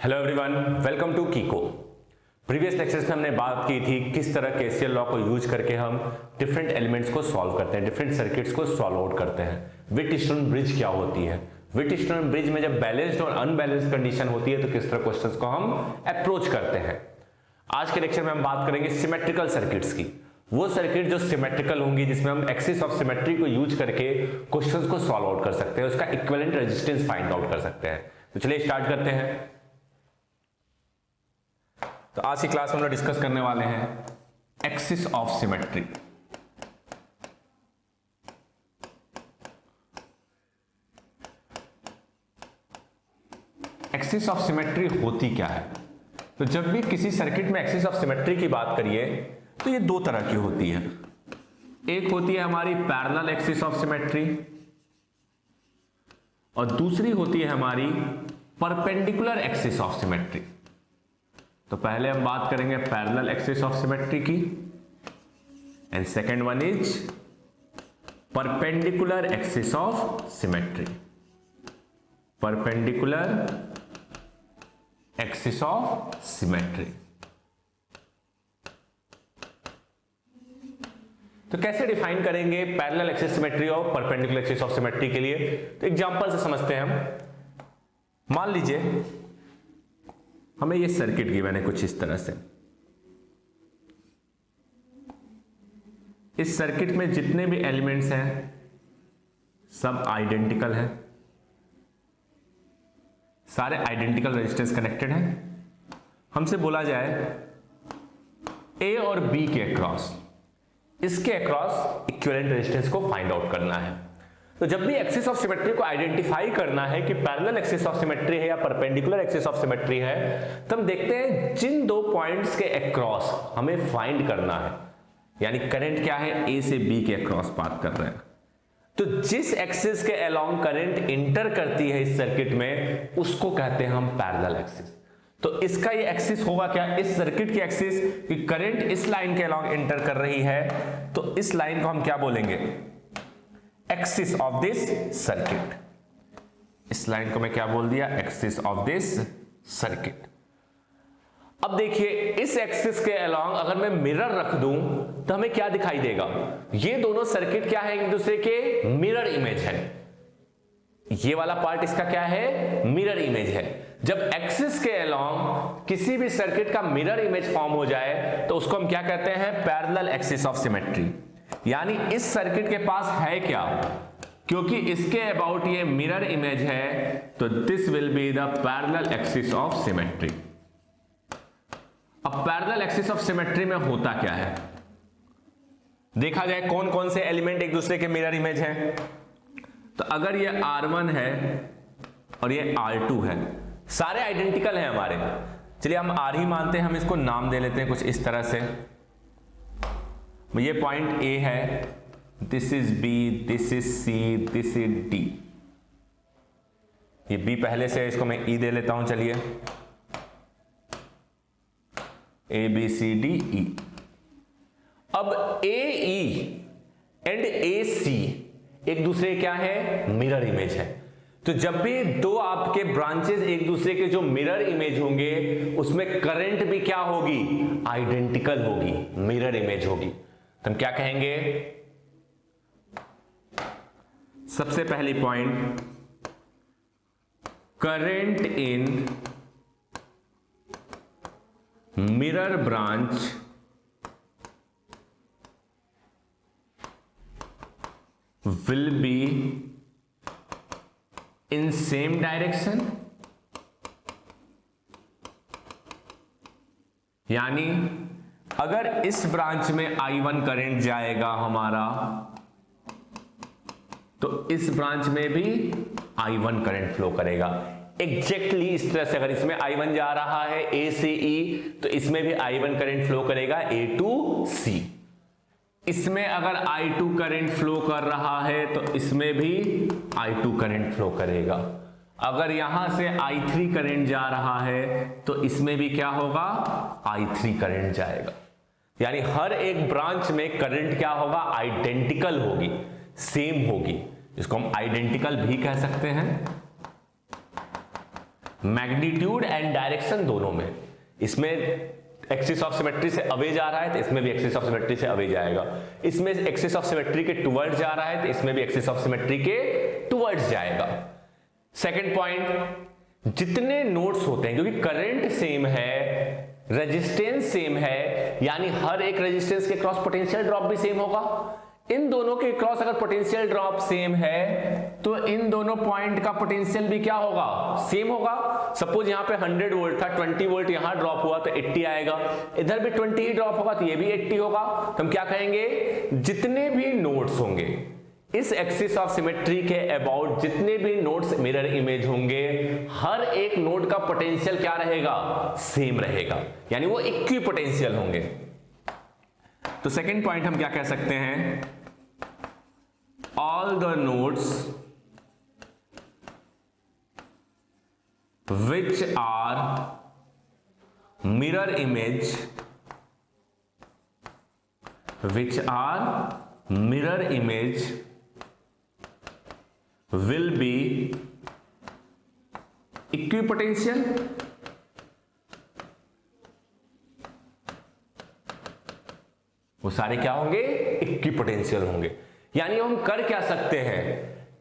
Hello everyone, welcome to कीको। Previous lectures में हमने बात की थी किस तरह केसीएल लॉ को यूज करके हम डिफरेंट एलिमेंट्स को सॉल्व करते हैं, डिफरेंट सर्किट्स को सॉल्व आउट करते हैं। व्हिटस्टोन ब्रिज क्या होती है, व्हिटस्टोन ब्रिज में जब बैलेंस्ड और अनबैलेंस्ड कंडीशन होती है तो किस तरह क्वेश्चंस को हम अप्रोच करते हैं। आज के लेक्चर में हम बात करेंगे सिमेट्रिकल सर्किट्स की, वो सर्किट जो सिमेट्रिकल होंगी जिसमें हम एक्सिस ऑफ सिमेट्री को यूज करके क्वेश्चंस को सॉल्व आउट कर सकते हैं, उसका इक्विवेलेंट रेजिस्टेंस फाइंड आउट कर सकते हैं। तो चलिए स्टार्ट करते हैं। तो आज की क्लास में हम लोग डिस्कस करने वाले हैं axis of symmetry. Axis of symmetry होती क्या है? तो जब भी किसी सर्किट में एक्सिस ऑफ सिमेट्री की बात करिए तो ये दो तरह की होती है। एक होती है हमारी पैरेलल एक्सिस ऑफ सिमेट्री और दूसरी होती है हमारी परपेंडिकुलर एक्सिस ऑफ सिमेट्री। तो पहले हम बात करेंगे पैरेलल एक्सिस ऑफ सिमेट्री की and second one is perpendicular axis of symmetry. Perpendicular axis of symmetry. तो कैसे डिफाइन करेंगे पैरेलल एक्सिस सिमेट्री और परपेंडिकुलर एक्सिस ऑफ सिमेट्री के लिए? तो एग्जांपल से समझते हैं हम। मान लीजिए हमें ये सर्किट गिवन है कुछ इस तरह से। इस सर्किट में जितने भी एलिमेंट्स हैं सब आइडेंटिकल हैं, सारे आइडेंटिकल रेजिस्टेंस कनेक्टेड हैं। हमसे बोला जाए ए और बी के अक्रॉस, इसके अक्रॉस इक्विवेलेंट रेजिस्टेंस को फाइंड आउट करना है। तो जब भी एक्सिस ऑफ सिमेट्री को आइडेंटिफाई करना है कि पैरेलल एक्सिस ऑफ सिमेट्री है या परपेंडिकुलर एक्सिस ऑफ सिमेट्री है, तो हम देखते हैं जिन दो पॉइंट्स के अक्रॉस हमें फाइंड करना है, यानी करंट क्या है, ए से बी के अक्रॉस बात कर रहे हैं। तो जिस एक्सिस के अलोंग करंट इंटर करती है इस सर्किट में उसको कहते हैं हम पैरेलल एक्सिस। तो इसका ये एक्सिस होगा क्या, इस सर्किट की एक्सिस कि करंट इस लाइन के अलोंग इंटर कर रही है, तो इस लाइन को हम क्या बोलेंगे, एक्सिस ऑफ दिस सर्किट। इस लाइन को मैं क्या बोल दिया, एक्सिस ऑफ दिस सर्किट। अब देखिए इस एक्सिस के अलोंग अगर मैं मिरर रख दूं तो हमें क्या दिखाई देगा, ये दोनों सर्किट क्या है, एक दूसरे के मिरर इमेज है। ये वाला पार्ट इसका क्या है, मिरर इमेज है। जब एक्सिस के अलोंग किसी भी सर्किट का मिरर इमेज फॉर्म हो जाए तो उसको हम क्या कहते हैं, पैरेलल एक्सिस ऑफ सिमेट्री। यानी इस सर्किट के पास है क्या, क्योंकि इसके अबाउट ये मिरर इमेज है, तो this will be the parallel axis of symmetry. अब पैरेलल एक्सिस ऑफ सिमेट्री में होता क्या है, देखा जाए कौन कौन से एलिमेंट एक दूसरे के मिरर इमेज हैं। तो अगर ये R1 है और ये R2 है, सारे आइडेंटिकल हैं हमारे। चलिए हम R ही मानते हैं, हम इसको नाम दे लेते हैं कुछ इस तरह से। ये पॉइंट A है, this is B, this is C, this is D। ये B पहले से है, इसको मैं E दे लेता हूं। चलिए A B C D E। अब AE एंड AC एक दूसरे क्या है, मिरर इमेज है। तो जब भी दो आपके ब्रांचेस एक दूसरे के जो मिरर इमेज होंगे उसमें करंट भी क्या होगी, आइडेंटिकल होगी, मिरर इमेज होगी। तो हम क्या कहेंगे, सबसे पहली point, current in mirror branch will be in same direction। यानी अगर इस ब्रांच में I1 करंट जाएगा हमारा, तो इस ब्रांच में भी I1 करंट फ्लो करेगा। एग्जैक्टली इस तरह से अगर इसमें I1 जा रहा है A से E, तो इसमें भी I1 करंट फ्लो करेगा A to C। इसमें अगर I2 करंट फ्लो कर रहा है तो इसमें भी I2 करंट फ्लो करेगा। अगर यहां से I3 करंट जा रहा है तो इसमें भी क्या होगा, I3 करंट जाएगा। यानी हर एक ब्रांच में करंट क्या होगा, आइडेंटिकल होगी, सेम होगी। इसको हम आइडेंटिकल भी कह सकते हैं। मैग्नीट्यूड एंड डायरेक्शन दोनों में। इसमें एक्सिस ऑफ सिमेट्री से अवे जा रहा है तो इसमें भी एक्सिस ऑफ सिमेट्री से अवे जाएगा, इसमें एक्सिस ऑफ सिमेट्री के टुवर्ड्स जा रहा है तो इसमें भी एक्सिस ऑफ सिमेट्री के टुवर्ड्स जाएगा। सेकंड पॉइंट, जितने नोड्स होते हैं, क्योंकि करंट सेम है, रेजिस्टेंस सेम है, यानी हर एक रेजिस्टेंस के क्रॉस पोटेंशियल ड्रॉप भी सेम होगा। इन दोनों के क्रॉस अगर पोटेंशियल ड्रॉप सेम है तो इन दोनों पॉइंट का पोटेंशियल भी क्या होगा, सेम होगा। सपोज यहां पे 100 वोल्ट था, 20 वोल्ट यहां ड्रॉप हुआ तो 80 आएगा, इधर भी 20 ही ड्रॉप होगा तो ये भी 80 होगा। तो हम क्या कहेंगे, जितने भी नोड्स होंगे इस एक्सिस ऑफ सिमेट्री के अबाउट, जितने भी नोड्स मिरर इमेज होंगे, हर एक नोड का पोटेंशियल क्या रहेगा, सेम रहेगा, यानी वो इक्वी पोटेंशियल होंगे। तो सेकंड पॉइंट हम क्या कह सकते हैं, all the nodes which are mirror image will be equipotential। वो सारे क्या होंगे, इक्विपोटेंशियल होंगे। यानी हम कर क्या सकते हैं,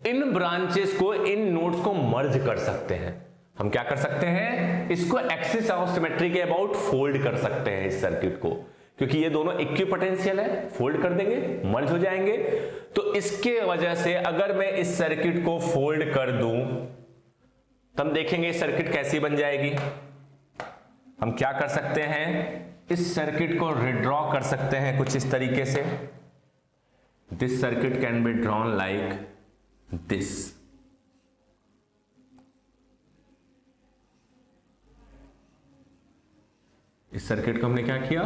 इन ब्रांचेस को, इन नोड्स को मर्ज कर सकते हैं। हम क्या कर सकते हैं, इसको एक्सिस ऑफ सिमेट्री के अबाउट फोल्ड कर सकते हैं इस सर्किट को, क्योंकि ये दोनों इक्विपोटेंशियल है, फोल्ड कर देंगे, मर्ज हो जाएंगे। तो इसके वजह से अगर मैं इस सर्किट को फोल्ड कर दूं तो हम देखेंगे सर्किट कैसी बन जाएगी। हम क्या कर सकते हैं, इस सर्किट को रिड्रॉ कर सकते हैं कुछ इस तरीके से। This circuit can be drawn like this. इस सर्किट को हमने क्या किया,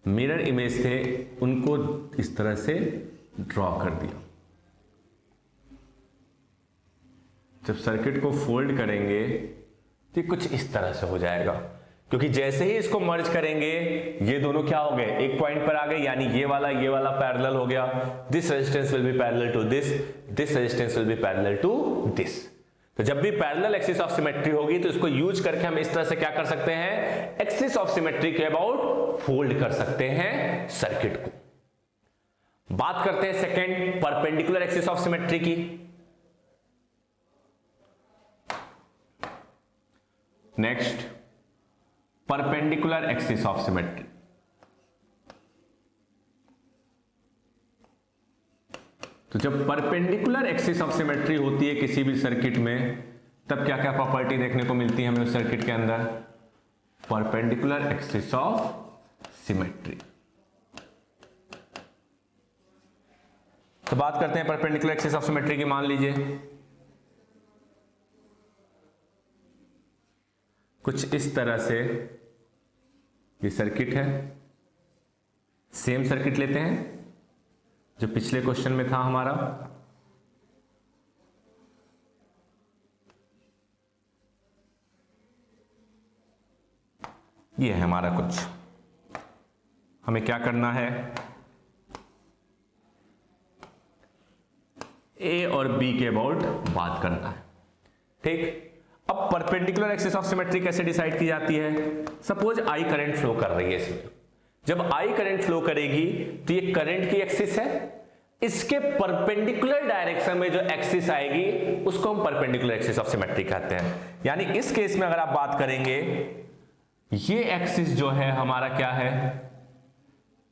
मिरर इमेज थे उनको इस तरह से ड्रॉ कर दिया। जब सर्किट को फोल्ड करेंगे तो कुछ इस तरह से हो जाएगा, क्योंकि जैसे ही इसको मर्ज करेंगे ये दोनों क्या हो गए, एक पॉइंट पर आ गए, यानी ये वाला पैरेलल हो गया। This resistance will be parallel to this, this resistance will be parallel to this. तो जब भी पैरेलल एक्सिस ऑफ सिमेट्री होगी तो इसको यूज करके हम इस तरह से क्या कर सकते हैं, एक्सिस ऑफ सिमेट्री के अबाउट फोल्ड कर सकते हैं सर्किट को। बात करते हैं second, perpendicular axis of symmetry की। Next, perpendicular axis of symmetry. तो जब परपेंडिकुलर एक्सिस ऑफ सिमेट्री होती है किसी भी सर्किट में, तब क्या क्या प्रॉपर्टी देखने को मिलती है हमें उस सर्किट के अंदर, परपेंडिकुलर एक्सिस ऑफ सिमेट्री। तो बात करते हैं परपेंडिकुलर एक्सिस ऑफ सिमेट्री की। मान लीजिए कुछ इस तरह से ये सर्किट है, सेम सर्किट लेते हैं जो पिछले क्वेश्चन में था हमारा। ये है हमारा कुछ, हमें क्या करना है, ए और बी के अबाउट बात करना है, ठीक। अब परपेंडिकुलर एक्सिस ऑफ सिमेट्री कैसे डिसाइड की जाती है, सपोज आई करंट फ्लो कर रही है इसमें। जब आई करंट फ्लो करेगी तो ये करंट की एक्सिस है, इसके परपेंडिकुलर डायरेक्शन में जो एक्सिस आएगी उसको हम परपेंडिकुलर एक्सिस ऑफ सिमेट्री कहते हैं। यानी इस केस में अगर आप बात करेंगे, ये एक्सिस जो है हमारा क्या है,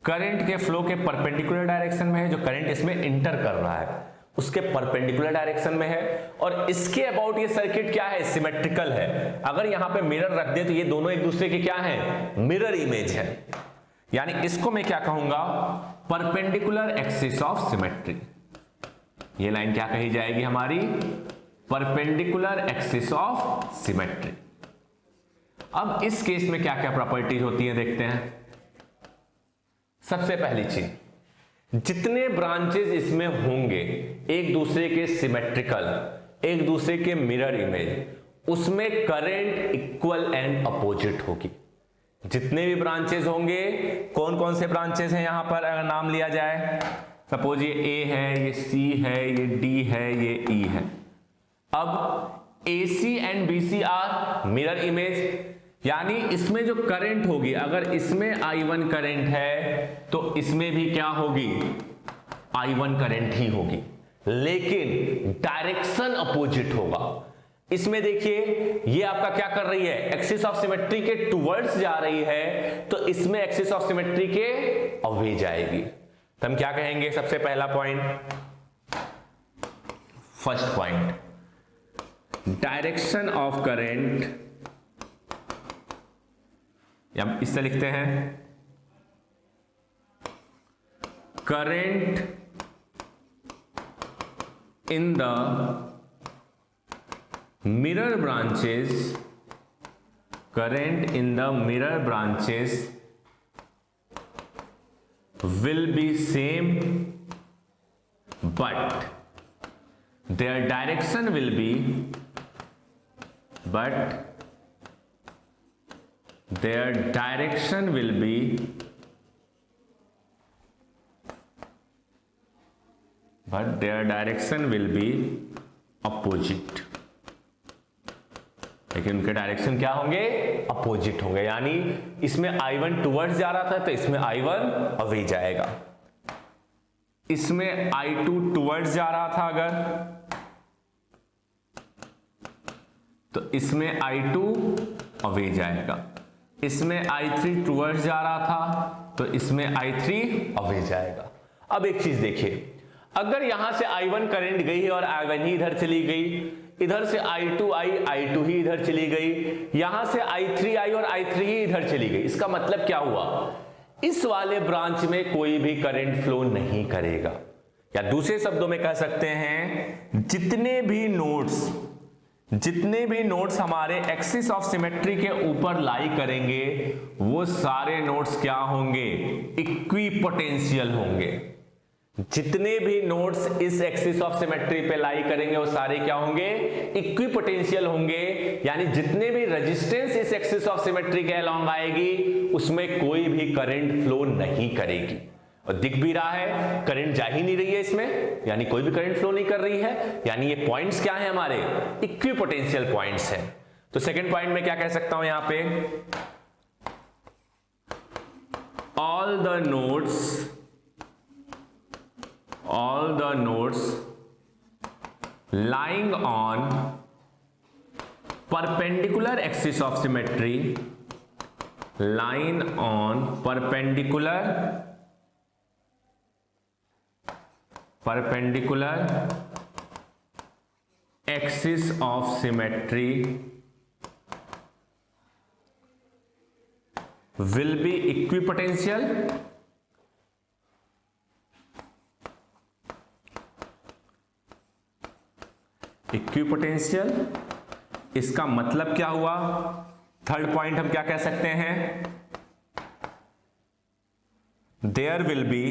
करंट के फ्लो के परपेंडिकुलर डायरेक्शन में है, जो करंट इसमें इंटर कर रहा है उसके परपेंडिकुलर डायरेक्शन में है। और इसके अबाउट ये सर्किट क्या है, सिमेट्रिकल है। अगर यहां पे मिरर रख दे तो ये दोनों एक दूसरे के क्या है, मिरर इमेज है। यानी इसको मैं क्या कहूंगा, परपेंडिकुलर एक्सिस ऑफ सिमेट्री। ये लाइन क्या कही जाएगी हमारी, परपेंडिकुलर एक्सिस ऑफ सिमेट्री। अब इस केस में क्या क्या प्रॉपर्टीज होती है देखते हैं। सबसे पहली चीज, जितने ब्रांचेस इसमें होंगे एक दूसरे के सिमेट्रिकल, एक दूसरे के मिरर इमेज, उसमें करंट इक्वल एंड अपोजिट होगी। जितने भी ब्रांचेस होंगे, कौन कौन से ब्रांचेस हैं यहां पर अगर नाम लिया जाए, सपोज ये ए है, ये सी है, ये डी है, ये ई है। अब AC and BC are mirror image, यानी इसमें जो करंट होगी, अगर इसमें I1 करंट है तो इसमें भी क्या होगी, I1 करंट ही होगी, लेकिन डायरेक्शन अपोजिट होगा। इसमें देखिए ये आपका क्या कर रही है, एक्सिस ऑफ सिमेट्री के टुवर्ड्स जा रही है, तो इसमें एक्सिस ऑफ सिमेट्री के अवे जाएगी। तो हम क्या कहेंगे, सबसे पहला point, first point, direction of current, या इससे लिखते हैं current in the mirror branches, current in the mirror branches will be same, but their direction will be, but their direction will be opposite, लेकिन उनके डायरेक्शन क्या होंगे, opposite होंगे। यानी इसमें I1 टुवर्ड्स जा रहा था तो इसमें I1 अवे जाएगा, इसमें I2 टुवर्ड्स जा रहा था अगर तो इसमें I2 अवे जाएगा, इसमें I3 टुवर्ड्स जा रहा था तो इसमें I3 अवे जाएगा। अब एक चीज देखिए, अगर यहां से I1 करंट गई है और I1 ही इधर चली गई, इधर से I2 आई, I2 ही इधर चली गई, यहां से I3 आई और I3 ही इधर चली गई, इसका मतलब क्या हुआ, इस वाले ब्रांच में कोई भी करंट फ्लो नहीं करेगा। या दूसरे शब्दों में कह सकते हैं जितने भी नोड्स हमारे एक्सिस ऑफ सिमेट्री के ऊपर लाई करेंगे वो सारे नोड्स क्या होंगे, इक्विपोटेंशियल होंगे। जितने भी नोड्स इस एक्सिस ऑफ सिमेट्री पे लाई करेंगे वो सारे क्या होंगे, इक्विपोटेंशियल होंगे, यानी जितने भी रेजिस्टेंस इस एक्सिस ऑफ सिमेट्री के अलोंग आएगी उसमें कोई भी करंट फ्लो नहीं करेगी। और दिख भी रहा है करंट जा ही नहीं रही है इसमें, यानी कोई भी करंट फ्लो नहीं कर रही है, यानी ये पॉइंट्स क्या है हमारे, इक्विपोटेंशियल पॉइंट्स हैं। तो सेकंड पॉइंट में क्या कह सकता हूं यहां पे, all the nodes lying on perpendicular axis of symmetry, lying on perpendicular axis of symmetry will be equipotential, इसका मतलब क्या हुआ, थर्ड पॉइंट हम क्या कह सकते हैं, there will be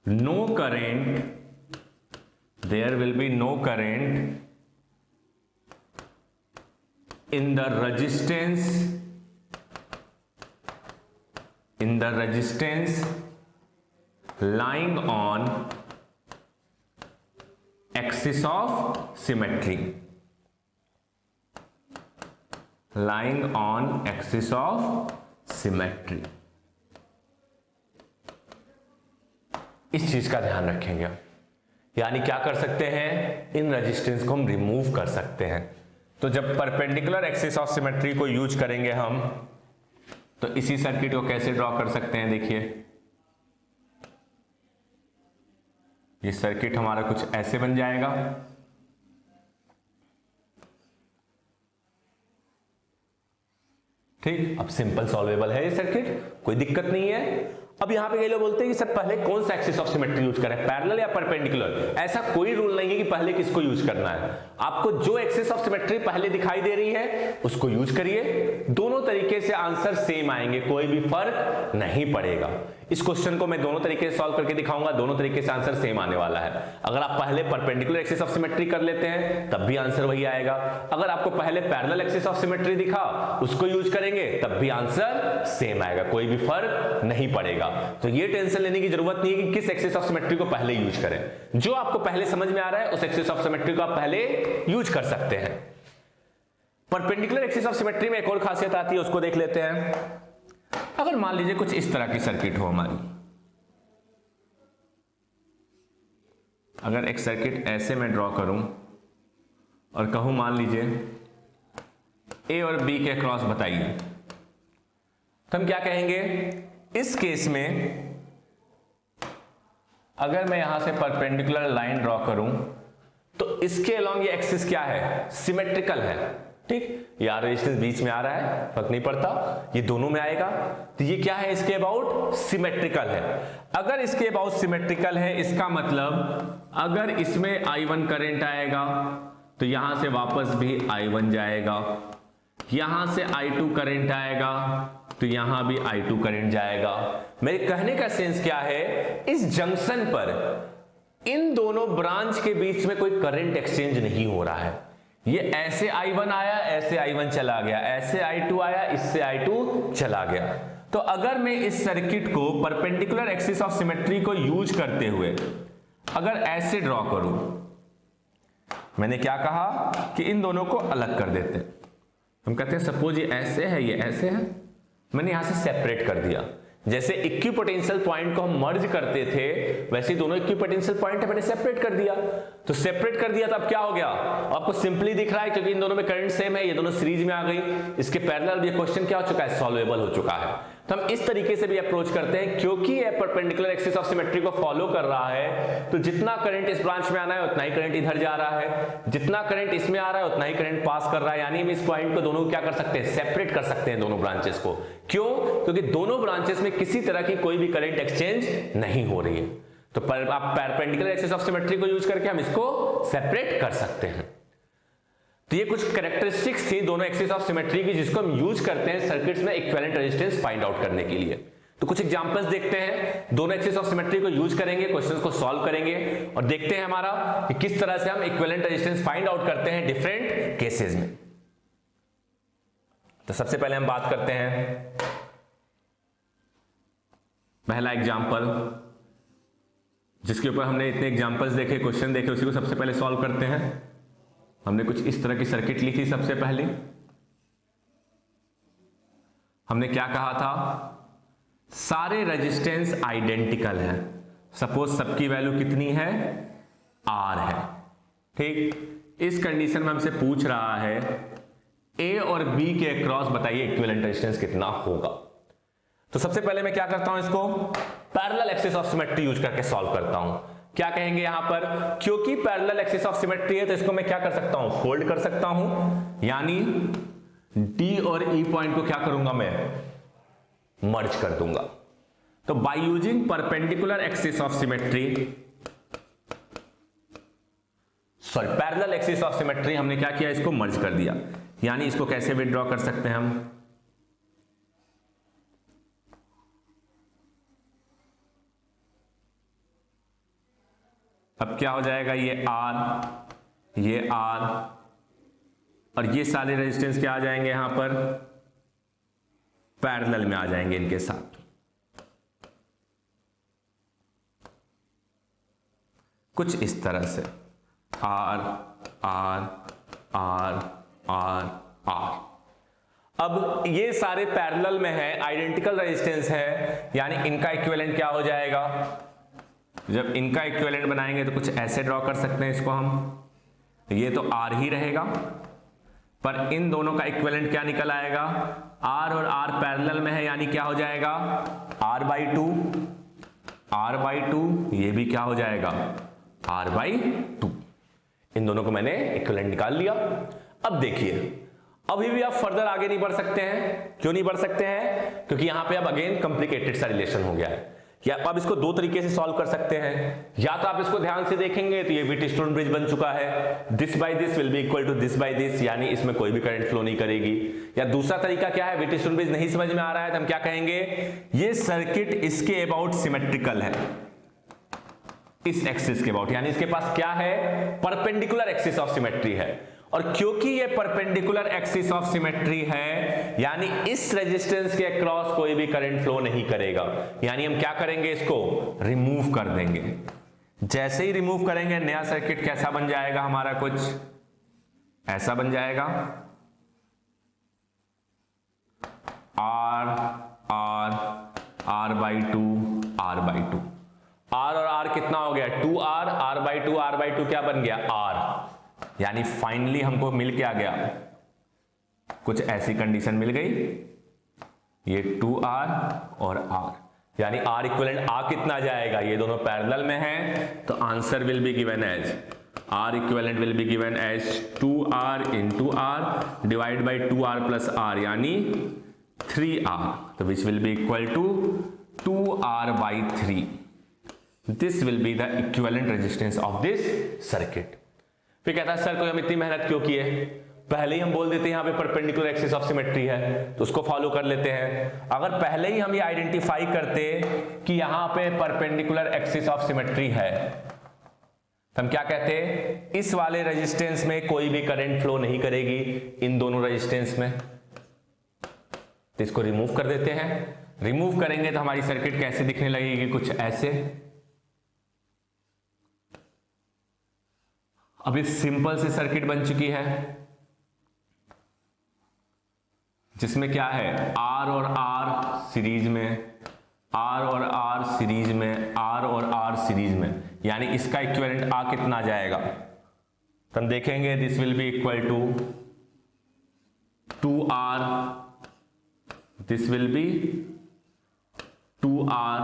no current in the resistance lying on axis of symmetry, lying on axis of symmetry। इस चीज का ध्यान रखेंगे, यानी क्या कर सकते हैं, इन रेजिस्टेंस को हम रिमूव कर सकते हैं। तो जब परपेंडिकुलर एक्सिस ऑफ सिमेट्री को यूज करेंगे हम, तो इसी सर्किट को कैसे ड्रॉ कर सकते हैं, देखिए ये सर्किट हमारा कुछ ऐसे बन जाएगा, ठीक। अब सिंपल सॉल्वेबल है ये सर्किट, कोई दिक्कत नहीं है। अब यहां पे कई लोग बोलते हैं कि सर पहले कौन सा एक्सिस ऑफ सिमेट्री यूज करें, पैरेलल या परपेंडिकुलर। ऐसा कोई रूल नहीं है कि पहले किसको यूज करना है, आपको जो एक्सिस ऑफ सिमेट्री पहले दिखाई दे रही है उसको यूज करिए, दोनों तरीके से आंसर सेम आएंगे, कोई भी फर्क नहीं पड़ेगा। इस क्वेश्चन को मैं दोनों तरीके से सॉल्व करके दिखाऊंगा, दोनों तरीके से आंसर सेम आने वाला है। अगर आप पहले परपेंडिकुलर एक्सिस ऑफ सिमेट्री कर लेते हैं तब भी आंसर वही आएगा, अगर आपको पहले पैरेलल एक्सिस ऑफ सिमेट्री दिखा उसको यूज करेंगे तब भी आंसर सेम आएगा, कोई भी फर्क नहीं पड़ेगा। रहेगा। तो ये टेंशन लेने की जरूरत नहीं है कि किस एक्सिस ऑफ सिमेट्री को पहले यूज करें। जो आपको पहले समझ में आ रहा है उस एक्सिस ऑफ सिमेट्री को आप पहले यूज कर सकते हैं। परपेंडिकुलर एक्सिस ऑफ सिमेट्री में एक और खासियत आती है, उसको देख लेते हैं। अगर मान लीजिए कुछ इस तरह की सर्किट हो हमारी, अगर एक सर्किट ऐसे मैं ड्रॉ करूं और कहूं मान लीजिए ए और बी के क्रॉस बताइए, तो हम क्या कहेंगे इस केस में? अगर मैं यहां से परपेंडिकुलर लाइन ड्रॉ करूं तो इसके अलोंग ये एक्सिस क्या है? सिमेट्रिकल है। ठीक, यार रेजिस्टेंस बीच में आ रहा है, फर्क नहीं पड़ता, ये दोनों में आएगा। तो ये क्या है? इसके अबाउट सिमेट्रिकल है। अगर इसके अबाउट सिमेट्रिकल है, इसका मतलब अगर इसमें I1 करंट आएगा तो यहां से वापस भी I1 जाएगा, यहां से I2 करंट आएगा तो यहां भी I2 करंट जाएगा। मेरे कहने का सेंस क्या है? इस जंक्शन पर इन दोनों ब्रांच के बीच में कोई करंट एक्सचेंज नहीं हो रहा है। ये ऐसे I1 आया, ऐसे I1 चला गया, ऐसे I2 आया, इससे I2 चला गया। तो अगर मैं इस सर्किट को परपेंडिकुलर एक्सिस ऑफ सिमेट्री को यूज करते हुए अगर ऐसे ड्रॉ करूं, मैंने क्या कहा कि इन दोनों को अलग कर देते हैं। हम कहते हैं सपोज ये ऐसे है, ये ऐसे है, मैंने यहां से सेपरेट कर दिया। जैसे इक्विपोटेंशियल पॉइंट को हम मर्ज करते थे वैसे ही दोनों इक्विपोटेंशियल पॉइंट है, मैंने सेपरेट कर दिया। तो सेपरेट कर दिया तो अब क्या हो गया? आपको सिंपली दिख रहा है क्योंकि इन दोनों में करंट सेम है, ये दोनों सीरीज में आ गई, इसके पैरेलल। ये क्वेश्चन क्या हो चुका है? सॉल्वेबल हो चुका है। तो हम इस तरीके से भी अप्रोच करते हैं, क्योंकि ये परपेंडिकुलर एक्सिस ऑफ सिमेट्री को फॉलो कर रहा है तो जितना करंट इस ब्रांच में आना है उतना ही करंट इधर जा रहा है, जितना करंट इसमें आ रहा है उतना ही करंट पास कर रहा है। यानी हम इस पॉइंट को दोनों क्या कर सकते हैं? सेपरेट कर सकते हैं दोनों ब्रांचेस को। क्यों? क्योंकि दोनों ब्रांचेस में किसी तरह की कोई भी करंट एक्सचेंज नहीं हो रही है। तो आप परपेंडिकुलर एक्सिस ऑफ सिमेट्री को यूज करके हम इसको सेपरेट कर सकते हैं। तो ये कुछ कैरेक्टरिस्टिक्स थी दोनों एक्सिस ऑफ सिमेट्री की, जिसको हम यूज करते हैं सर्किट्स में इक्विवेलेंट रेजिस्टेंस फाइंड आउट करने के लिए। तो कुछ एग्जांपल्स देखते हैं, दोनों एक्सिस ऑफ सिमेट्री को यूज करेंगे, क्वेश्चंस को सॉल्व करेंगे और देखते हैं हमारा कि किस तरह से हम इक्विवेलेंट रेजिस्टेंस फाइंड आउट करते हैं डिफरेंट केसेस में। तो सबसे पहले हम बात करते हैं पहला एग्जाम्पल, जिसके ऊपर हमने इतने एग्जाम्पल्स देखे, क्वेश्चन देखे, उसी को सबसे पहले सॉल्व करते हैं। हमने कुछ इस तरह की सर्किट ली थी। सबसे पहले हमने क्या कहा था? सारे रेजिस्टेंस आइडेंटिकल है। सपोज सबकी वैल्यू कितनी है? R है। ठीक, इस कंडीशन में हमसे पूछ रहा है A और B के अक्रॉस बताइए इक्विवेलेंट रेजिस्टेंस कितना होगा। तो सबसे पहले मैं क्या करता हूं? इसको parallel axis of symmetry use करके सॉल्व करता हूं। क्या कहेंगे यहां पर? क्योंकि पैरेलल एक्सिस ऑफ सिमेट्री है तो इसको मैं क्या कर सकता हूं? फोल्ड कर सकता हूं, यानी D और E पॉइंट को क्या करूंगा? मैं मर्ज कर दूंगा। तो by using perpendicular axis of symmetry, sorry parallel axis of symmetry, हमने क्या किया? इसको मर्ज कर दिया। यानी इसको कैसे विथड्रॉ कर सकते हैं हम? अब क्या हो जाएगा? ये R, ये R और ये सारे रेजिस्टेंस क्या आ जाएंगे यहां पर? पैरेलल में आ जाएंगे इनके साथ। कुछ इस तरह से R, R, R, R, R। अब ये सारे पैरेलल में है, आइडेंटिकल रेजिस्टेंस है, यानी इनका इक्विवेलेंट क्या हो जाएगा? जब इनका इक्विवेलेंट बनाएंगे तो कुछ ऐसे ड्रॉ कर सकते हैं इसको हम। ये तो R ही रहेगा, पर इन दोनों का इक्विवेलेंट क्या निकल आएगा? R और R पैरेलल में है, यानी क्या हो जाएगा? R/2, R/2। ये भी क्या हो जाएगा? R/2। इन दोनों को मैंने इक्विवेलेंट निकाल लिया। अब देखिए, अभी भी आप फर्दर आगे नहीं बढ़ सकते हैं। क्यों नहीं बढ़ सकते हैं? क्योंकि यहां पे अब अगेन कॉम्प्लिकेटेड सा रिलेशन हो गया है। या आप इसको दो तरीके से सॉल्व कर सकते हैं। या तो आप इसको ध्यान से देखेंगे तो ये व्हीटस्टोन ब्रिज बन चुका है, this by this will be equal to this by this, यानी इसमें कोई भी करंट फ्लो नहीं करेगी। या दूसरा तरीका क्या है? व्हीटस्टोन ब्रिज नहीं समझ में आ रहा है तो हम क्या कहेंगे? ये सर्किट इसके अबाउट सिमेट्रिकल है, इस एक्सिस के अबाउट, यानी इसके पास क्या है? परपेंडिकुलर एक्सिस ऑफ सिमेट्री है। और क्योंकि ये परपेंडिकुलर एक्सिस ऑफ सिमेट्री है, यानी इस रेजिस्टेंस के अक्रॉस कोई भी करंट फ्लो नहीं करेगा, यानी हम क्या करेंगे, इसको रिमूव कर देंगे। जैसे ही रिमूव करेंगे नया सर्किट कैसा बन जाएगा हमारा, कुछ ऐसा बन जाएगा, R by two, R by two, R और R कितना हो गया 2R, R बाई टू क्या बन गया R, यानी फाइनली हमको मिल के आ गया, कुछ ऐसी कंडीशन मिल गई, ये 2R और R, यानी R इक्विवेलेंट आ कितना जाएगा, ये दोनों पैरेलल में हैं, तो answer will be given as R equivalent will be given as 2R into R divide by 2R plus R, यानी 3R, तो which will be equal to 2R by 3। This will be the equivalent resistance of this circuit. फिर कहता है sir कोई हम इतनी मेहनत क्यों किए, पहले ही हम बोल देते हैं यहाँ पे परपेंडिकुलर एक्सिस ऑफ सिमेट्री है, तो उसको फॉलो कर लेते हैं। अगर पहले ही हम ये आइडेंटिफाई करते कि यहाँ पे परपेंडिकुलर एक्सिस ऑफ सिमेट्री है, तो हम क्या कहते हैं, इस वाले रेजिस्टेंस में कोई भी करंट फ्लो नहीं करेगी, इन दोनों रेजिस्टेंस में, तो इसको रिमूव कर देते हैं। रिमूव करेंगे तो हमारी सर्किट कैसे दिखने लगेगी, कुछ ऐसे। अभी सिंपल सी सर्किट बन चुकी है, जिसमें क्या है, R और R सीरीज में, R और R सीरीज में, R और R सीरीज में, यानी इसका इक्विवेलेंट आ कितना जाएगा, तो हम देखेंगे this will be equal to 2R, this will be 2R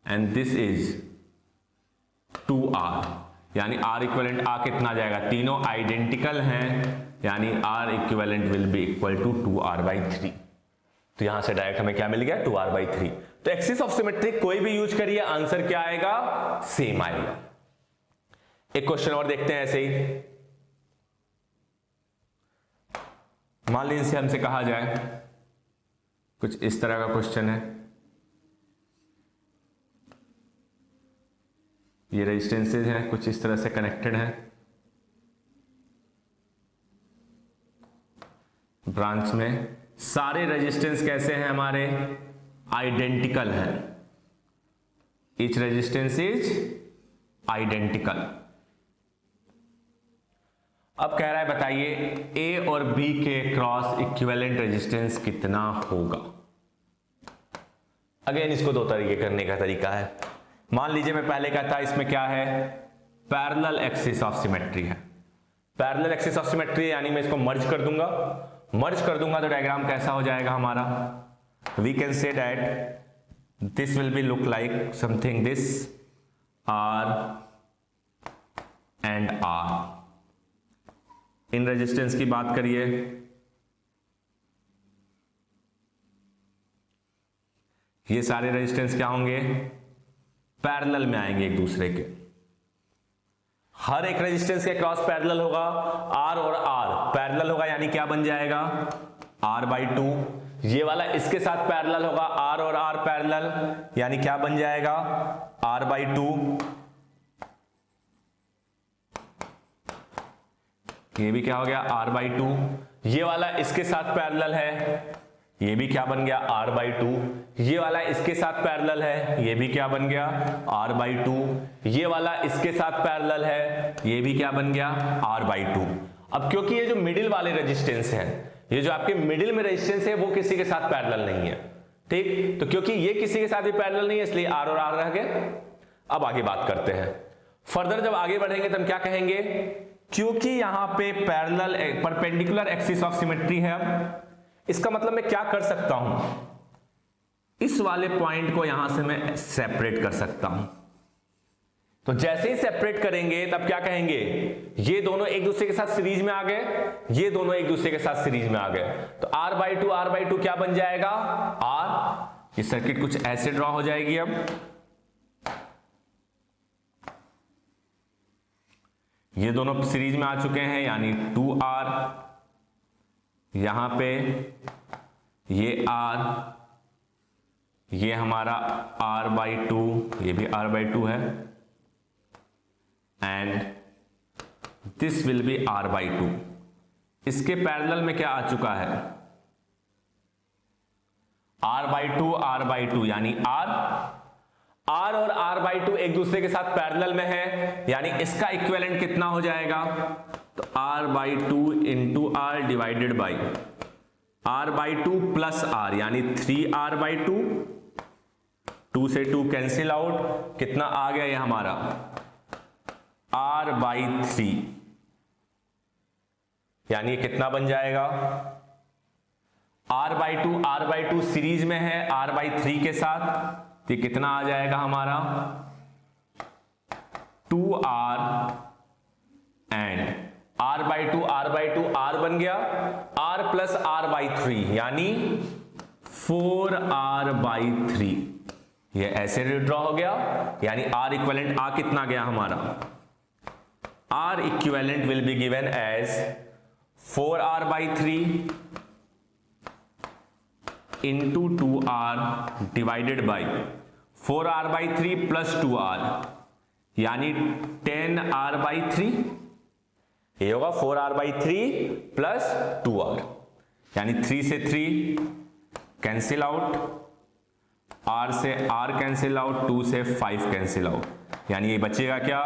and this is 2R, यानी R इक्विवेलेंट आ कितना जाएगा, तीनों आइडेंटिकल हैं, यानी R equivalent will be equal to 2R by 3। तो यहां से डायरेक्ट हमें क्या मिल गया, 2R बाई 3। तो एक्सिस ऑफ सिमेट्री कोई भी यूज करिए, आंसर क्या आएगा, सेम आएगा। एक क्वेश्चन और देखते हैं ऐसे ही। मान लीजिए हमसे कहा जाए, कुछ इस तरह का क्वेश्चन है, ये रेजिस्टेंसेज हैं, कुछ इस तरह से कनेक्टेड हैं, ब्रांच में सारे रेजिस्टेंस कैसे हैं हमारे, आइडेंटिकल हैं, ईच रेजिस्टेंस इज आइडेंटिकल। अब कह रहा है बताइए A और B के क्रॉस इक्विवेलेंट रेजिस्टेंस कितना होगा। अगेन इसको दो तरीके करने का तरीका है। मान लीजिए मैं पहले कहता इसमें क्या है, पैरेलल एक्सिस ऑफ सिमेट्री है, पैरेलल एक्सिस ऑफ सिमेट्री, यानी मैं इसको मर्ज कर दूंगा, तो डायग्राम कैसा हो जाएगा हमारा, we can say that this will be look like something this, R and R। इन रेजिस्टेंस की बात करिए, ये सारे रेजिस्टेंस क्या होंगे, पैरेलल में आएंगे एक दूसरे के, हर एक रेजिस्टेंस के क्रॉस पैरेलल होगा, R और R पैरेलल होगा, यानी क्या बन जाएगा, R बाई 2। ये वाला इसके साथ पैरेलल होगा, R और R पैरेलल, यानी क्या बन जाएगा, R बाई 2। ये भी क्या हो गया, R बाई 2। ये वाला इसके साथ पैरेलल है, ये भी क्या बन गया, R बाई 2। ये वाला इसके साथ पैरेलल है, ये भी क्या बन गया, R बाई 2। ये वाला इसके साथ पैरेलल है, ये भी क्या बन गया, R बाई 2। अब क्योंकि ये जो मिडिल वाले रेजिस्टेंस हैं, ये जो आपके मिडिल में रेजिस्टेंस है वो किसी के साथ पैरेलल नहीं है, ठीक, तो क्योंकि ये किसी के साथ भी पैरेलल नहीं है, इसलिए R और R रह गए। अब आगे बात करते हैं, फर्दर जब आगे बढ़ेंगे तो हम क्या कहेंगे, क्योंकि यहां पे parallel perpendicular axis of symmetry है, अब इसका मतलब मैं क्या कर सकता हूं, इस वाले पॉइंट को यहां से मैं सेपरेट कर सकता हूं। तो जैसे ही सेपरेट करेंगे तब क्या कहेंगे, ये दोनों एक दूसरे के साथ सीरीज में आ गए, ये दोनों एक दूसरे के साथ सीरीज में आ गए, तो R बाई 2 क्या बन जाएगा, R। ये सर्किट कुछ ऐसे ड्रॉ हो जाएगी। अब ये दोनों सीरीज में आ चुके हैं, यानी 2R, यहां पे ये R, ये हमारा R बाई 2, ये भी R बाई 2 है, and this will B R/2। इसके पैरेलल में क्या आ चुका है, R/2 यानी R और R/2 एक दूसरे के साथ पैरेलल में है, यानी इसका इक्विवेलेंट कितना हो जाएगा, तो R/2 into R divided by R/2 plus R यानी 3R/2, 2 से 2 कैंसिल आउट, कितना आ गया ये हमारा R/3, यानी ये कितना बन जाएगा, R/2 सीरीज में है R/3 के साथ, तो ये कितना आ जाएगा हमारा 2R एंड R/2 R बन गया, R प्लस R/3 यानी 4R/3, ये ऐसे ड्रॉ हो गया, यानी R इक्विवेलेंट आ कितना गया हमारा, R equivalent will be given as 4R/3 into 2R divided by 4R/3 plus 2R यानी 10R/3, ये होगा 4R/3 प्लस 2R, यानी 3 से 3 कैंसिल आउट, R से R कैंसिल आउट, 2 से 5 कैंसिल आउट, यानी ये बचेगा क्या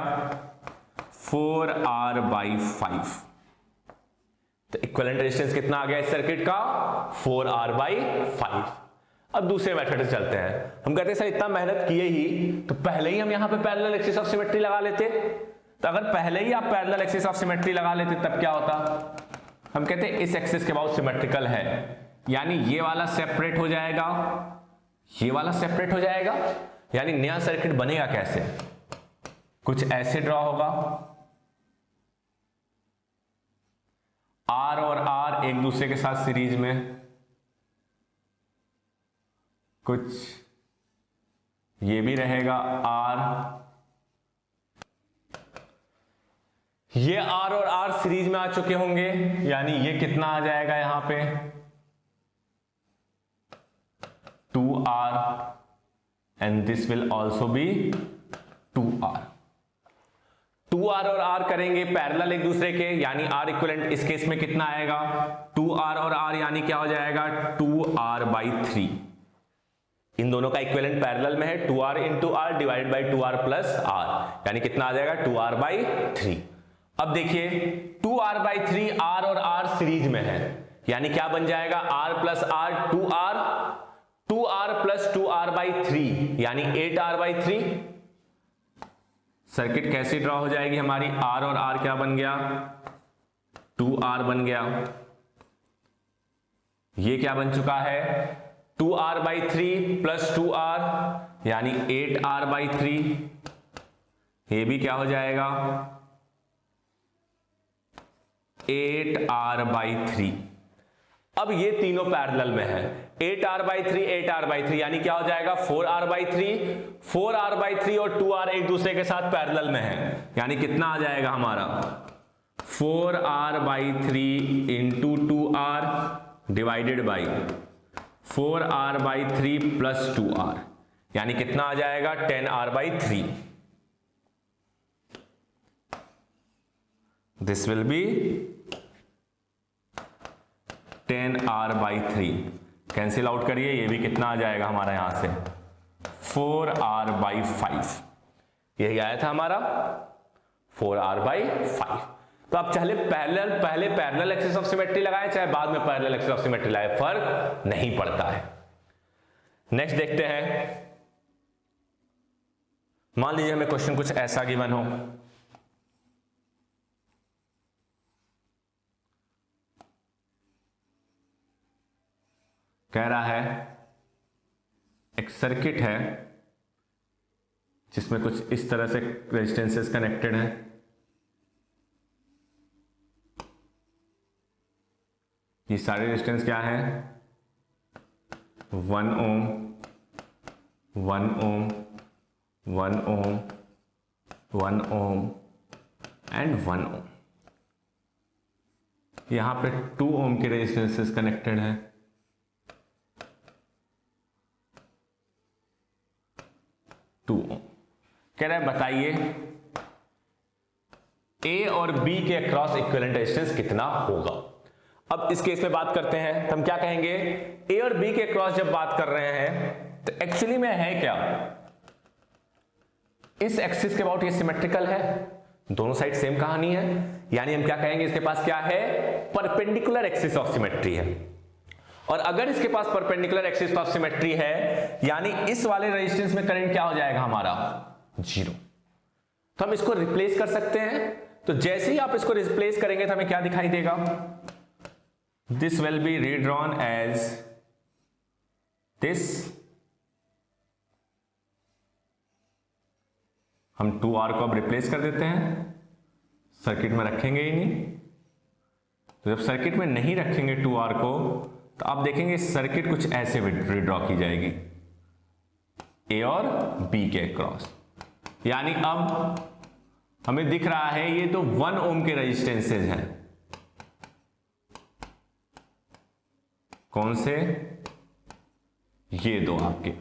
4R/5। तो इक्विवेलेंट रेजिस्टेंस कितना आ गया इस सर्किट का 4R/5। अब दूसरे मेथड से चलते हैं, हम कहते हैं सर इतना मेहनत किए ही तो पहले ही हम यहां पे पैरेलल एक्सिस ऑफ सिमेट्री लगा लेते, तो अगर पहले ही आप पैरेलल एक्सिस ऑफ सिमेट्री लगा लेते तब क्या होता, हम कहते हैं इस एक्सिस के बाद सिमेट्रिकल है, यानी ये वाला सेपरेट हो जाएगा, ये वाला सेपरेट हो जाएगा, यानी नया सर्किट बनेगा कैसे, कुछ ऐसे ड्रॉ होगा, R और R एक दूसरे के साथ सीरीज में, कुछ ये भी रहेगा R, ये R और R सीरीज में आ चुके होंगे, यानी ये कितना आ जाएगा यहां पे 2R and this will also be 2R। 2R और R करेंगे पैरेलल एक दूसरे के, यानी R इक्विवेलेंट इस केस में कितना आएगा 2R और R, यानी क्या हो जाएगा 2R/3। इन दोनों का इक्विवेलेंट पैरेलल में है, 2R into R divided by 2R plus R, यानी कितना आ जाएगा 2R/3। अब देखिए 2R/3 R और R सीरीज में है, यानी क्या बन जाएगा R plus R 2R plus 2R/3 यानी 8R/3। सर्किट कैसे ड्रॉ हो जाएगी हमारी, R और R क्या बन गया 2R बन गया, ये क्या बन चुका है 2R/3 प्लस 2R यानी 8R/3, ये भी क्या हो जाएगा 8R/3। अब ये तीनों पैरेलल में है, 8R/3 यानी क्या हो जाएगा 4R/3 और 2R एक दूसरे के साथ पैरेलल में है, यानी कितना आ जाएगा हमारा 4R/3 into 2R divided by 4R/3 plus 2R, यानी कितना आ जाएगा 10R/3। This will B 10R/3, cancel out करिए, ये भी कितना आ जाएगा हमारा यहां से 4R/5, यही आया था हमारा 4R/5। तो आप पहले पैरेलल एक्सिस ऑफ सिमेट्री लगाएं चाहे बाद में पैरेलल एक्सिस ऑफ सिमेट्री लगाएं, फर्क नहीं पड़ता है। नेक्स्ट देखते हैं, मान लीजिए हमें क्वेश्चन कुछ ऐसा गिवन हो, कह रहा है एक सर्किट है जिसमें कुछ इस तरह से रेजिस्टेंसेस कनेक्टेड हैं, ये सारे रेजिस्टेंस क्या है 1 ओम 1 ओम 1 ओम 1 ओम एंड 1 ओम, यहां पे 2 ओम के रेजिस्टेंसेस कनेक्टेड हैं, कह रहा है बताइए ए और बी के अक्रॉस इक्विवेलेंट रेजिस्टेंस कितना होगा। अब इस केस में बात करते हैं तो हम क्या कहेंगे, ए और बी के अक्रॉस जब बात कर रहे हैं तो एक्चुअली में है क्या, इस एक्सिस के अबाउट ये सिमेट्रिकल है, दोनों साइड सेम कहानी है, यानी हम क्या कहेंगे इसके पास क्या है, परपेंडिकुलर एक्सिस ऑफ सिमेट्री है। और अगर इसके पास परपेंडिकुलर एक्सिस ऑफ सिमेट्री है यानी इस वाले रेजिस्टेंस में करंट क्या हो जाएगा हमारा, जीरो। तो हम इसको रिप्लेस कर सकते हैं, तो जैसे ही आप इसको रिप्लेस करेंगे तो हमें क्या दिखाई देगा, this will be redrawn as this, हम 2R को अब रिप्लेस कर देते हैं, सर्किट में रखेंगे ही नहीं। तो जब सर्किट में नहीं रखेंगे 2R को तो आप देखेंगे सर्किट कुछ ऐसे रिड्रॉ की जाएगी, ए और बी के क्रॉस, यानी अब हमें दिख रहा है ये तो 1 ओम के रेजिस्टेंसेज हैं, कौन से, ये दो आपके,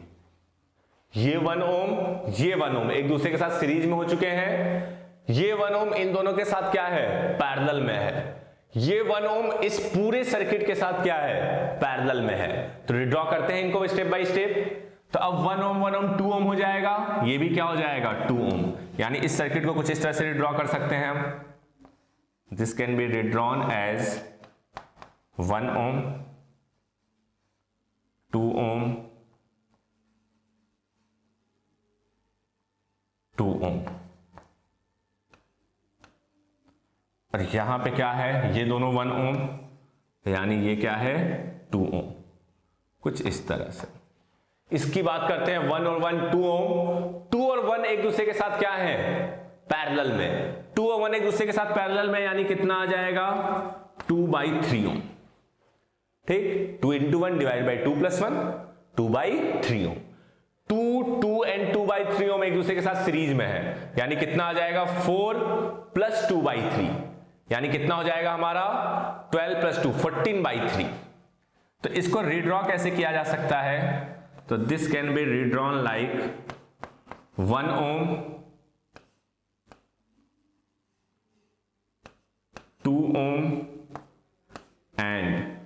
ये 1 ओम ये 1 ओम एक दूसरे के साथ सीरीज में हो चुके हैं, ये 1 ओम इन दोनों के साथ क्या है, पैरेलल में है, ये 1 ओम इस पूरे सर्किट के साथ क्या है, पैरेलल में है। तो रिड्रॉ करते हैं इनको स्टेप बाय स्टेप, तो अब 1 ओम 2 ओम हो जाएगा, ये भी क्या हो जाएगा 2 ओम, यानी इस सर्किट को कुछ इस तरह से रिड्रॉ कर सकते हैं हम, this can B redrawn as 1 ohm 2 ओम 2 ओम, और यहां पे क्या है, ये दोनों 1 ओम, यानी ये क्या है 2 ओम, कुछ इस तरह से। इसकी बात करते हैं 1 और 1 2 ओम, 2 और 1 एक दूसरे के साथ क्या है, पैरेलल में, 2 और 1 एक दूसरे के साथ पैरेलल में, यानी कितना आ जाएगा 2/3 ओम, ठीक, 2 × 1 डिवाइड बाई 2 + 1 2/3 ओम, 2 एंड 2/3 ओम एक दूसरे के साथ सीरीज में है, यानी कितना आ जाएगा 4 + 2/3, यानी कितना हो जाएगा हमारा 12 + 2 14/3। तो इसको रीड्रॉ कैसे किया जा सकता है, तो this can be redrawn like 1 ohm 2 ohm and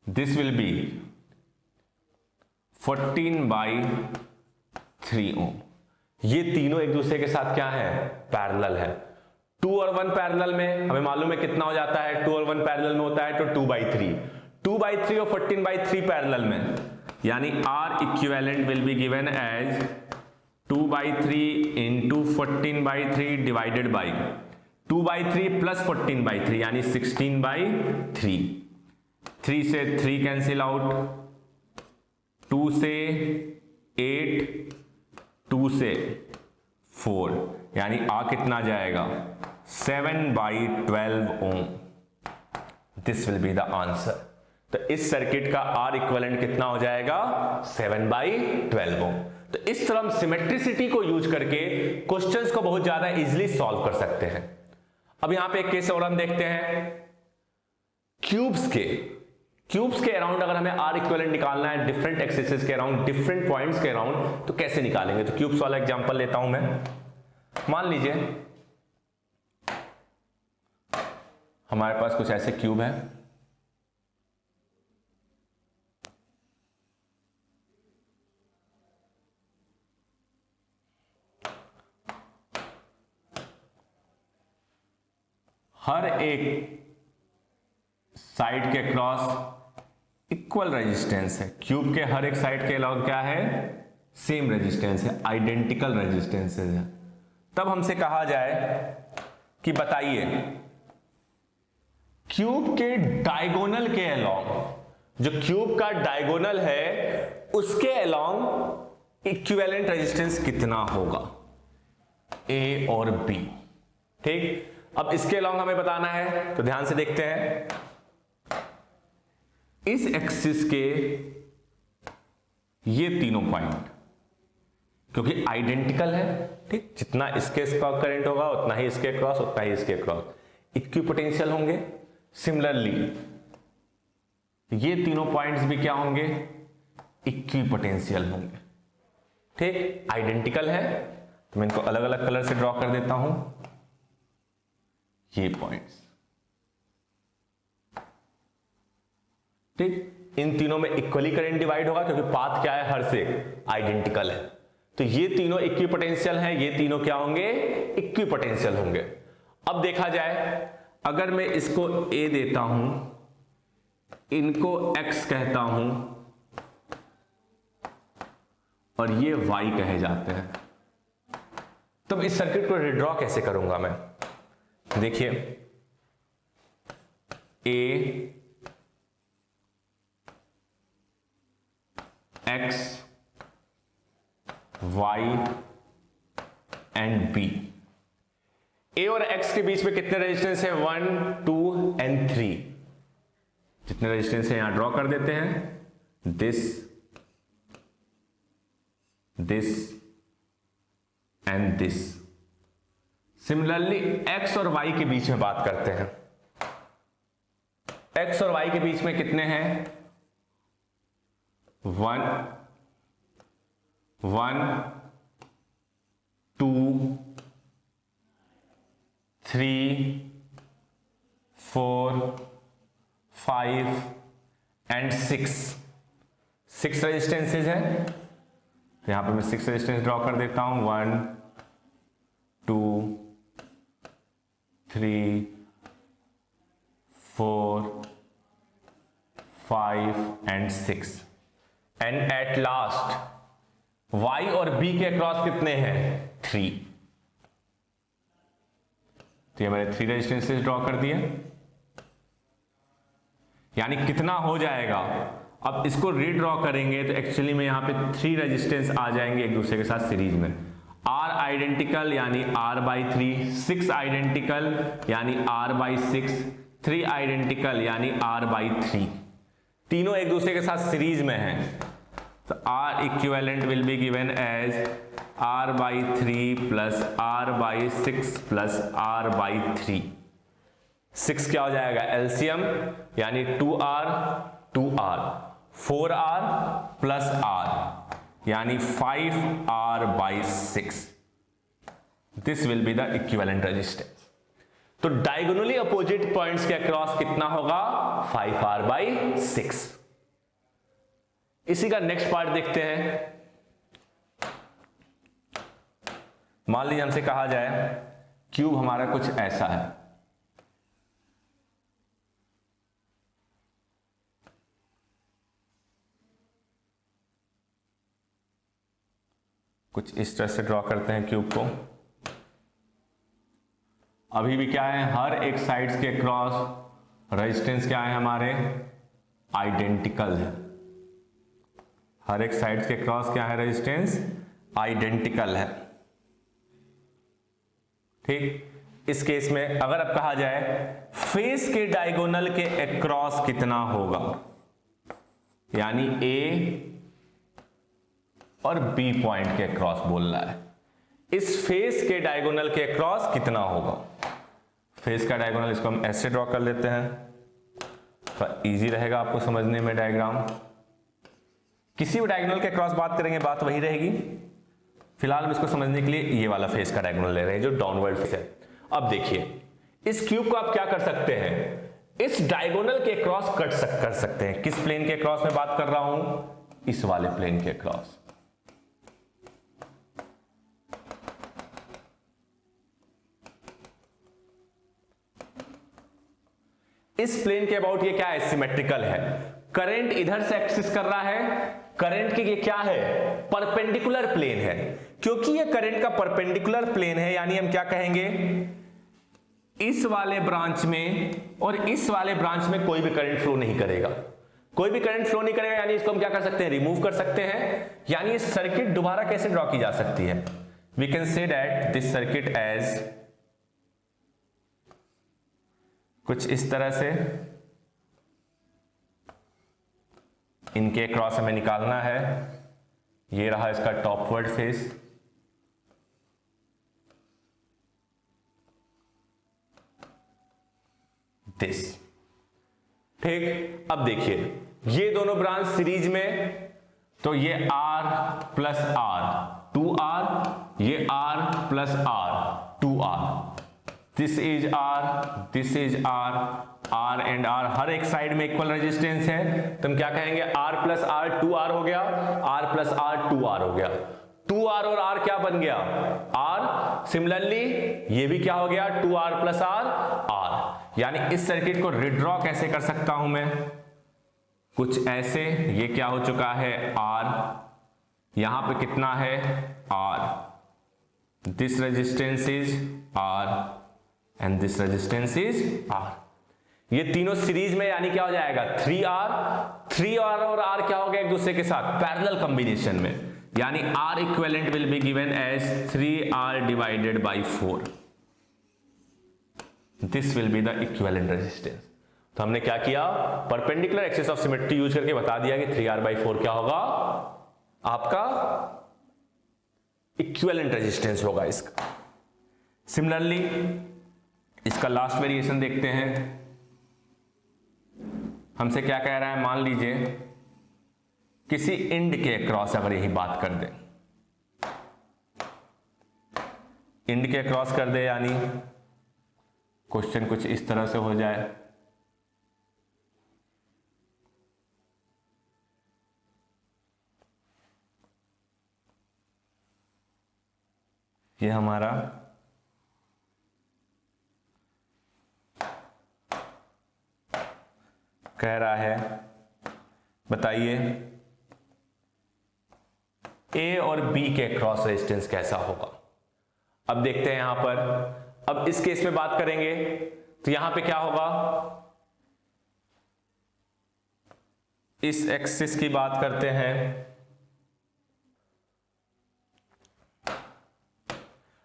this will be 14/3 ohm. ये तीनों एक दूसरे के साथ क्या है, पैरेलल है। 2 और 1 पैरेलल में हमें मालूम है कितना हो जाता है, 2 और 1 पैरेलल में होता है तो 2/3, 2/3 और 14/3 पैरेलल में, यानी R equivalent will be given as 2/3 × 14/3 divided by 2/3 + 14/3 यानी 16/3, 3 से 3 कैंसिल आउट, 2 से 8 2 से 4, यानी आ कितना जाएगा 7/12 ohm, this will be the answer. तो इस सर्किट का R इक्विवेलेंट कितना हो जाएगा 7/12 ओम। तो इस तरह हम सिमेट्रिसिटी को यूज करके क्वेश्चंस को बहुत ज्यादा इजीली सॉल्व कर सकते हैं। अब यहां पे एक केस और हम देखते हैं, क्यूब्स के अराउंड अगर हमें R इक्विवेलेंट निकालना है डिफरेंट एक्सिस के अराउंड, डिफरेंट पॉइंट्स के अराउंड, तो कैसे निकालेंगे। तो क्यूब्स वाला एग्जांपल लेता हूं मैं, मान लीजिए हमारे पास कुछ ऐसे क्यूब है, हर एक साइड के क्रॉस इक्वल रेजिस्टेंस है, क्यूब के हर एक साइड के अलावा क्या है, सेम रेजिस्टेंस है, आइडेंटिकल रेजिस्टेंसेस है। तब हमसे कहा जाए कि बताइए क्यूब के डायगोनल के अलोंग, जो क्यूब का डायगोनल है उसके अलोंग इक्विवेलेंट रेजिस्टेंस कितना होगा, ए और बी। ठीक, अब इसके अलोंग हमें बताना है, तो ध्यान से देखते हैं, इस एक्सिस के ये तीनों पॉइंट क्योंकि आइडेंटिकल है, ठीक, जितना इसके क्रॉस करंट होगा उतना ही इसके क्रॉस, उतना ही इसके क्रॉस इक्विपोटेंशियल होंगे। सिमिलरली ये तीनों पॉइंट्स भी क्या होंगे, इक्विपोटेंशियल होंगे। ठीक, आइडेंटिकल है, तो मैं इनको अलग अलग कलर से ड्रॉ कर देता हूं। ये पॉइंट्स, ठीक। इन तीनों में इक्वली करंट डिवाइड होगा क्योंकि पाथ क्या है, हर से आइडेंटिकल है। तो ये तीनों इक्वी पोटेंशियल हैं, ये तीनों क्या होंगे, इक्वी पोटेंशियल होंगे। अब देखा जाए, अगर मैं इसको A देता हूं, इनको X कहता हूं और ये Y कहे जाते हैं, तब इस सर्किट को रिड्रॉ कैसे करूंगा मैं? देखिए, A X Y and B। A और X के बीच में कितने रेजिस्टेंस है? 1 2 एंड 3। जितने रेजिस्टेंस है यहां ड्रॉ कर देते हैं, this and this. Similarly X और Y के बीच में बात करते हैं। X और Y के बीच में कितने हैं? 1 2 3 4 5 एंड 6 रेजिस्टेंसेज हैं। तो यहां पे मैं 6 रेजिस्टेंस ड्रॉ कर देता हूं, 1 2 3 4 5 and 6। And at last Y और B के अक्रॉस कितने हैं? 3। तो ये मैंने 3 रेजिस्टेंसेस ड्रॉ कर दिए। यानी कितना हो जाएगा? अब इसको रीड्रॉ करेंगे तो एक्चुअली में यहां पे 3 रेजिस्टेंस आ जाएंगे एक दूसरे के साथ सीरीज में। R आइडेंटिकल यानी R/3, 6 आइडेंटिकल यानी R/6, 3 आइडेंटिकल यानी R/3। तीनों एक दूसरे के साथ सीरीज में हैं। तो R equivalent will be given as R/3 plus R/6 plus R/3। 6 क्या हो जाएगा? एलसीएम यानी 2R 2R, 4R plus R यानी 5R/6। This will be the equivalent resistance. तो डायगोनली अपोजिट पॉइंट्स के अक्रॉस कितना होगा? 5R/6। इसी का नेक्स्ट पार्ट देखते हैं। मान लीजिए हमसे कहा जाए क्यूब हमारा कुछ ऐसा है, कुछ इस तरह से ड्रॉ करते हैं क्यूब को। अभी भी क्या है, हर एक साइड्स के क्रॉस रेजिस्टेंस क्या है हमारे? आइडेंटिकल है। हर एक साइड्स के क्रॉस क्या है? रेजिस्टेंस आइडेंटिकल है, ठीक। इस केस में अगर अब कहा जाए फेस के डायगोनल के अक्रॉस कितना होगा, यानी A और B पॉइंट के अक्रॉस बोल रहा है, इस फेस के डायगोनल के अक्रॉस कितना होगा? फेस का डायगोनल इसको हम ऐसे ड्रॉ कर लेते हैं, तो इजी रहेगा आपको समझने में डायग्राम। किसी भी डायगोनल के अक्रॉस बात करेंगे बात वही रहेगी। फिलहाल हम इसको समझने के लिए ये वाला फेस का डायगोनल ले रहे हैं जो डाउनवर्ड फेस है। अब देखिए, इस क्यूब को आप क्या कर सकते हैं? इस डायगोनल के अक्रॉस कर सकते हैं। किस प्लेन के अक्रॉस में बात कर रहा हूं? इस वाले प्लेन के अक्रॉस। इस प्लेन के अबाउट ये क्या है? सिमेट्रिकल है। करंट इधर से एक्सिस कर रहा है, करंट के ये क्या है? परपेंडिकुलर प्लेन है। क्योंकि ये करंट का परपेंडिकुलर प्लेन है, यानी हम क्या कहेंगे, इस वाले ब्रांच में और इस वाले ब्रांच में कोई भी करंट फ्लो नहीं करेगा। कोई भी करंट फ्लो नहीं करेगा, यानी इसको हम क्या कर सकते हैं? रिमूव कर सकते हैं। यानी ये सर्किट दोबारा कैसे ड्रॉ की जा सकती है? We can say that this circuit as कुछ इस तरह से। इनके क्रॉस हमें निकालना है। ये रहा इसका टॉपवर्ड फेस, दिस, ठीक। अब देखिए ये दोनों ब्रांच सीरीज में, तो ये R प्लस R 2R, ये R plus R 2R, this is R, this is R, R and R हर एक साइड में इक्वल रेजिस्टेंस है, तो हम क्या कहेंगे, आर प्लस आर 2R हो गया, आर प्लस आर 2R हो गया, 2R और R क्या बन गया, R। सिमिलरली ये भी क्या हो गया, 2R प्लस R, R। यानी इस सर्किट को रिड्रॉ कैसे कर सकता हूं मैं, कुछ ऐसे, ये क्या हो चुका है R, यहां पे कितना है R, this resistance is R and this resistance is R। ये तीनों सीरीज में, यानी क्या हो जाएगा 3R और R क्या हो गया एक दूसरे के साथ पैरेलल कॉम्बिनेशन में, यानी R equivalent will be given as 3R divided by 4। This will be the equivalent resistance. तो हमने क्या किया, perpendicular axis of symmetry use करके बता दिया कि 3R/4 क्या होगा, आपका इक्विवेलेंट रेजिस्टेंस होगा इसका। सिमिलरली इसका लास्ट वेरिएशन देखते हैं, हमसे क्या कह रहा है, मान लीजिए किसी इंड के अक्रॉस अगर यही बात कर दे, इंड के अक्रॉस कर दे, यानी क्वेश्चन कुछ इस तरह से हो जाए, ये हमारा कह रहा है, बताइए ए और बी के क्रॉस रेजिस्टेंस कैसा होगा। अब देखते हैं यहां पर, अब इस केस में बात करेंगे तो यहां पे क्या होगा, इस एक्सिस की बात करते हैं,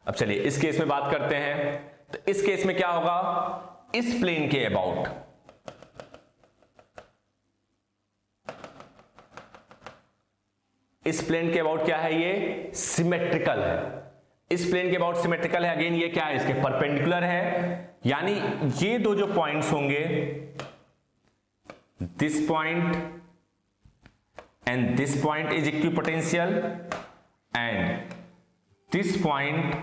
अब चलिए इस केस में बात करते हैं, तो इस केस में क्या होगा, इस प्लेन के अबाउट, इस प्लेन के अबाउट क्या है, ये सिमेट्रिकल है, इस प्लेन के अबाउट सिमेट्रिकल है, अगेन ये क्या है, इसके परपेंडिकुलर है, यानी ये दो जो पॉइंट्स होंगे, this point and this point is equipotential and this point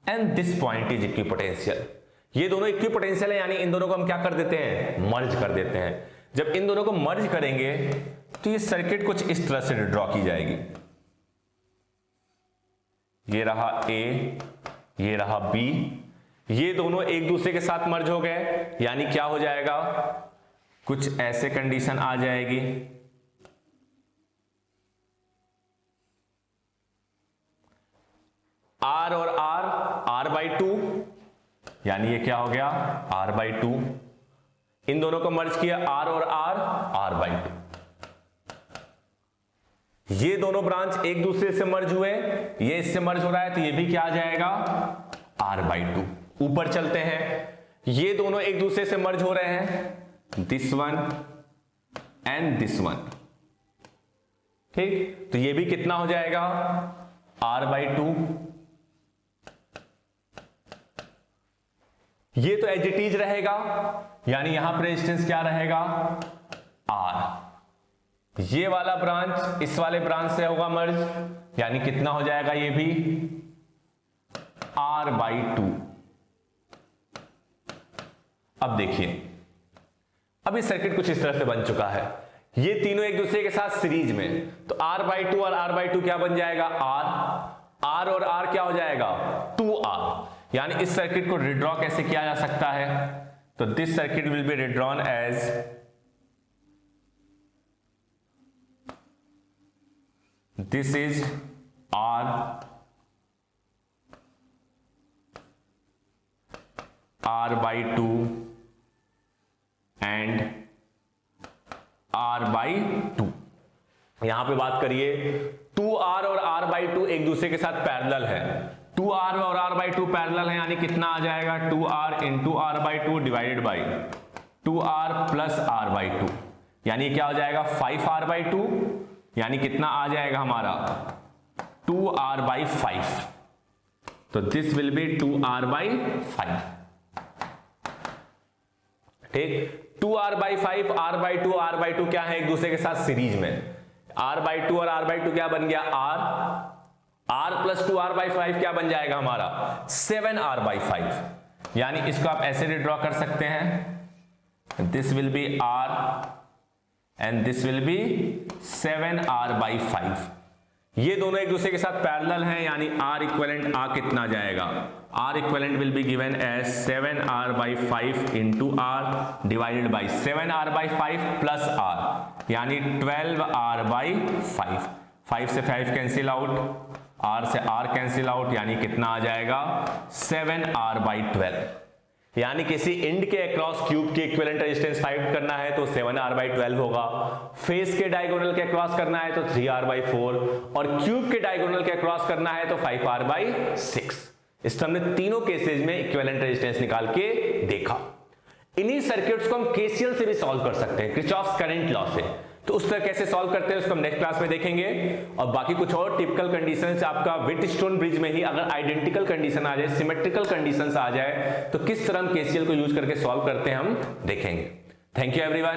and this point is equipotential. ये दोनों इक्विपोटेंशियल है, यानी इन दोनों को हम क्या कर देते हैं, मर्ज कर देते हैं। जब इन दोनों को मर्ज करेंगे तो ये सर्किट कुछ इस तरह से ड्रॉ की जाएगी, ये रहा ए, ये रहा बी, ये दोनों एक दूसरे के साथ मर्ज हो गए, यानी क्या हो जाएगा, कुछ ऐसे कंडीशन आ जाएगी, R और R/2, यानी ये क्या हो गया, R/2, इन दोनों को मर्ज किया, R और R/2, ये दोनों ब्रांच एक दूसरे से मर्ज हुए, ये इससे मर्ज हो रहा है, तो ये भी क्या आ जाएगा, R/2। ऊपर चलते हैं, ये दोनों एक दूसरे से मर्ज हो रहे हैं, this one and this one, ठीक, तो ये भी कितना हो जाएगा, R/2। ये तो एज इट इज रहेगा, यानी यहां पर रेजिस्टेंस क्या रहेगा, R। ये वाला ब्रांच इस वाले ब्रांच से होगा मर्ज, यानी कितना हो जाएगा, ये भी R/2। अब देखिए, अब इस सर्किट कुछ इस तरह से बन चुका है, ये तीनों एक दूसरे के साथ सीरीज में, तो R/2 और R/2 क्या बन जाएगा, R और R क्या हो जाएगा, 2R। यानी इस सर्किट को रिड्रॉ कैसे किया जा सकता है, तो this circuit will be redrawn as this is R, R/2 and R/2। यहां पे बात करिए, 2R और R/2 एक दूसरे के साथ पैरेलल है, 2R और R/2 पैरेलल है, यानी कितना आ जाएगा, 2R into R/2 divided by 2R plus R/2, यानी क्या हो जाएगा, 5R/2, यानी कितना आ जाएगा हमारा, 2R/5। तो दिस विल बी 2R/5, ठीक, 2R/5, R/2 क्या है एक दूसरे के साथ सीरीज में, R/2 और R/2 क्या बन गया, R प्लस 2R/5 क्या बन जाएगा हमारा, 7R/5, यानी इसको आप ऐसे ड्रॉ कर सकते हैं, this will B r and this will B 7r/5। ये दोनों एक दूसरे के साथ पैरेलल हैं, यानी r इक्विवेलेंट आ कितना जाएगा, r equivalent will be given as 7r/5 into r divided by 7r/5 plus r, यानी 12r/5। 5 से 5 कैंसिल आउट, r से r कैंसिल आउट, यानी कितना आ जाएगा 7r/12। यानी किसी इंड के अक्रॉस क्यूब के इक्विवेलेंट रेजिस्टेंस फाइंड करना है तो 7r/12 होगा, फेस के डायगोनल के अक्रॉस करना है तो 3r/4 और क्यूब के डायगोनल के अक्रॉस करना है तो 5r/6। इस तरह हमने तीनों केसेस में इक्विवेलेंट रेजिस्टेंस निकाल के देखा। इन्हीं सर्किट्स को हम केसीएल से भी सॉल्व कर सकते हैं, किरचॉफ्स करंट लॉ से। तो उस तरह कैसे सॉल्व करते हैं उसको हम नेक्स्ट क्लास में देखेंगे। और बाकी कुछ और टिपिकल कंडीशंस, आपका व्हीटस्टोन ब्रिज में ही अगर आइडेंटिकल कंडीशन आ जाए, सिमेट्रिकल कंडीशंस आ जाए, तो किस तरह हम केसीएल को यूज करके सॉल्व करते हैं हम देखेंगे। Thank you everyone.